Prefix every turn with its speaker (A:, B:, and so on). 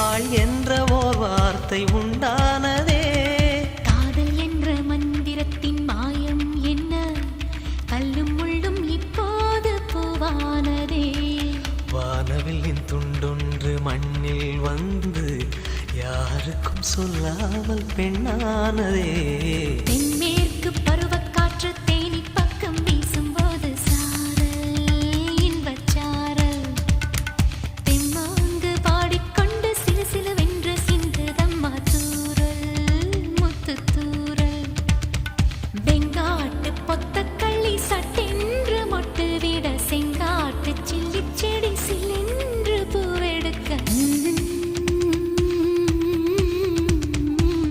A: ஆள் என்ற ஓர் வார்த்தை உண்டானதே.
B: காதல் என்ற மந்திரத்தின் மாயம் என்ன, கல்லும் முள்ளும் இப்போது பூவானதே.
A: வானவில்லின் துண்டொன்று மண்ணில் வந்து யாருக்கும் சொல்லாமல் பெண்ணானதே.